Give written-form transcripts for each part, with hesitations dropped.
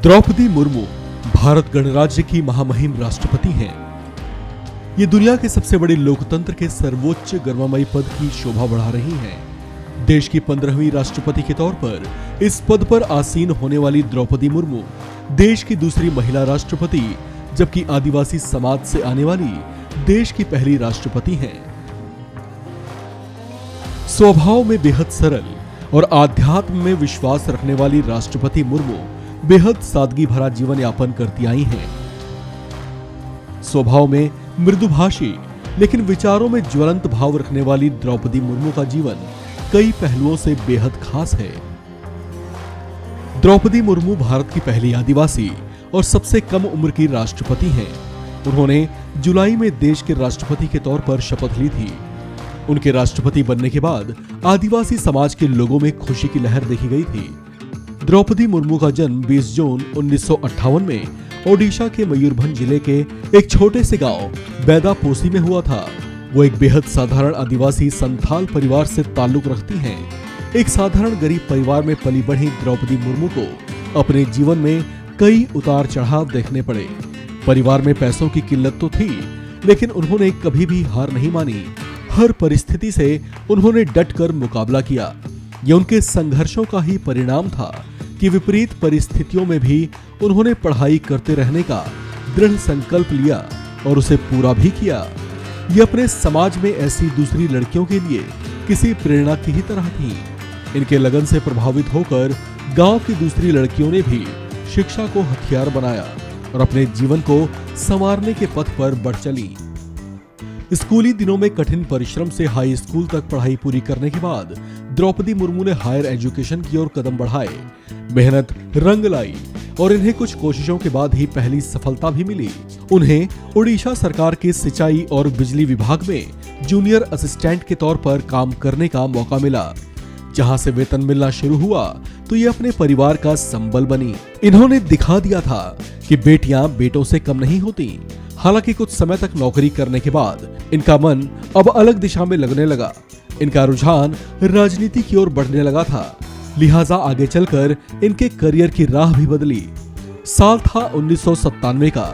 द्रौपदी मुर्मू भारत गणराज्य की महामहिम राष्ट्रपति हैं। ये दुनिया के सबसे बड़े लोकतंत्र के सर्वोच्च गरिमामयी पद की शोभा बढ़ा रही हैं। देश की 15वीं राष्ट्रपति के तौर पर इस पद पर आसीन होने वाली द्रौपदी मुर्मू देश की दूसरी महिला राष्ट्रपति, जबकि आदिवासी समाज से आने वाली देश की पहली राष्ट्रपति हैं। स्वभाव में बेहद सरल और आध्यात्म में विश्वास रखने वाली राष्ट्रपति मुर्मू बेहद सादगी भरा जीवन यापन करती आई हैं। स्वभाव में मृदुभाषी लेकिन विचारों में ज्वलंत भाव रखने वाली द्रौपदी मुर्मू का जीवन कई पहलुओं से बेहद खास है। द्रौपदी मुर्मू भारत की पहली आदिवासी और सबसे कम उम्र की राष्ट्रपति हैं। उन्होंने जुलाई में देश के राष्ट्रपति के तौर पर शपथ ली थी। उनके राष्ट्रपति बनने के बाद आदिवासी समाज के लोगों में खुशी की लहर देखी गई थी। द्रौपदी मुर्मू का जन्म 20 जून 1958 में ओडिशा के मयूरभंज जिले के एक छोटे से गांव बैदापोसी में हुआ था। वो एक बेहद साधारण आदिवासी संथाल परिवार से ताल्लुक रखती हैं। एक साधारण गरीब परिवार में पली बढ़ी द्रौपदी मुर्मू को अपने जीवन में कई उतार चढ़ाव देखने पड़े। परिवार में पैसों की किल्लत तो थी, लेकिन उन्होंने कभी भी हार नहीं मानी। हर परिस्थिति से उन्होंने डटकर मुकाबला किया। यह उनके संघर्षों का ही परिणाम था कि विपरीत परिस्थितियों में भी उन्होंने पढ़ाई करते रहने का दृढ़ संकल्प लिया और उसे पूरा भी किया। ये अपने समाज में ऐसी दूसरी लड़कियों के लिए किसी प्रेरणा की ही तरह थी। इनके लगन से प्रभावित होकर गांव की दूसरी लड़कियों ने भी शिक्षा को हथियार बनाया और अपने जीवन को संवारने के पथ पर बढ़ चली। स्कूली दिनों में कठिन परिश्रम से हाई स्कूल तक पढ़ाई पूरी करने के बाद द्रौपदी मुर्मू ने हायर एजुकेशन की ओर कदम बढ़ाए। मेहनत रंग लाई और इन्हें कुछ कोशिशों के बाद ही पहली सफलता भी मिली। उन्हें उड़ीसा सरकार के सिंचाई और बिजली विभाग में जूनियर असिस्टेंट के तौर पर काम करने का मौका मिला। जहां से वेतन मिलना शुरू हुआ तो ये अपने परिवार का संबल बनी। इन्होंने दिखा दिया था कि बेटियां बेटों से कम नहीं होती। हालांकि कुछ समय तक नौकरी करने के बाद इनका मन अब अलग दिशा में लगने लगा। इनका रुझान राजनीति की ओर बढ़ने लगा था, लिहाजा आगे चलकर इनके करियर की राह भी बदली। साल था 1997 का,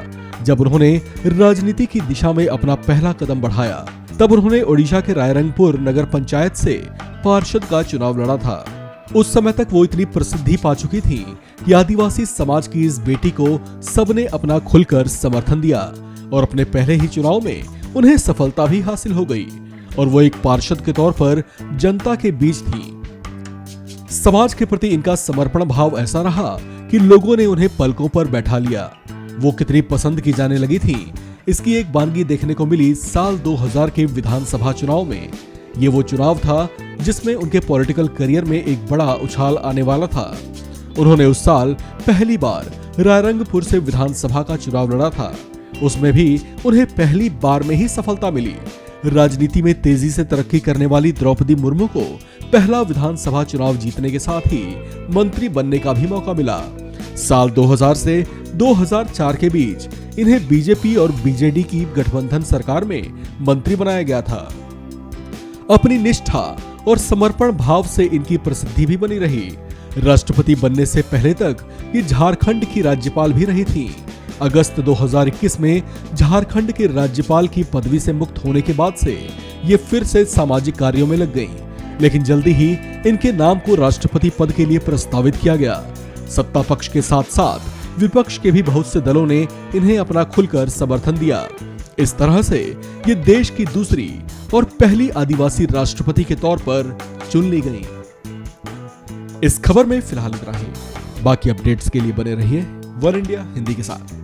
जब उन्होंने राजनीति की दिशा में अपना पहला कदम बढ़ाया। तब उन्होंने ओडिशा के रायरंगपुर नगर पंचायत से पार्षद का चुनाव लड़ा था। उस समय तक वो इतनी प्रसिद्धि पा चुकी थी कि आदिवासी समाज की इस बेटी को सबने अपना खुलकर समर्थन दिया और अपने पहले ही चुनाव में उन्हें सफलता भी हासिल हो गई और वो एक पार्षद के तौर पर जनता के बीच थी। समाज के प्रति इनका समर्पण भाव ऐसा रहा कि लोगों ने उन्हें पलकों पर बैठा लिया। वो कितनी पसंद की जाने लगी थी, इसकी एक बानगी देखने को मिली साल 2000 के विधानसभा चुनाव में। ये वो चुनाव था जिसमें उनके पॉलिटिकल करियर में एक बड़ा उछाल आने वाला था। उन्होंने उस साल पहली बार रायरंगपुर से विधानसभा का चुनाव लड़ा था। उसमें भी उन्हें पहली बार में ही सफलता मिली। राजनीति में तेजी से तरक्की करने वाली द्रौपदी मुर्मू को पहला विधानसभा चुनाव जीतने के साथ ही मंत्री बनने का भी मौका मिला। साल 2000 से 2004 के बीच इन्हें बीजेपी और बीजेडी की गठबंधन सरकार में मंत्री बनाया गया था। अपनी निष्ठा और समर्पण भाव से इनकी प्रसिद्धि भी बनी रही। राष्ट्रपति बनने से पहले तक ये झारखंड की राज्यपाल भी रही थी। अगस्त 2021 में झारखंड के राज्यपाल की पदवी से मुक्त होने के बाद से ये फिर से सामाजिक कार्यों में लग गईं। लेकिन जल्दी ही इनके नाम को राष्ट्रपति पद के लिए प्रस्तावित किया गया। सत्ता पक्ष के साथ साथ विपक्ष के भी बहुत से दलों ने इन्हें अपना खुलकर समर्थन दिया। इस तरह से ये देश की दूसरी और पहली आदिवासी राष्ट्रपति के तौर पर चुन ली गई। इस खबर में फिलहाल इतना ही। बाकी अपडेट्स के लिए बने रहिए वन इंडिया हिंदी के साथ।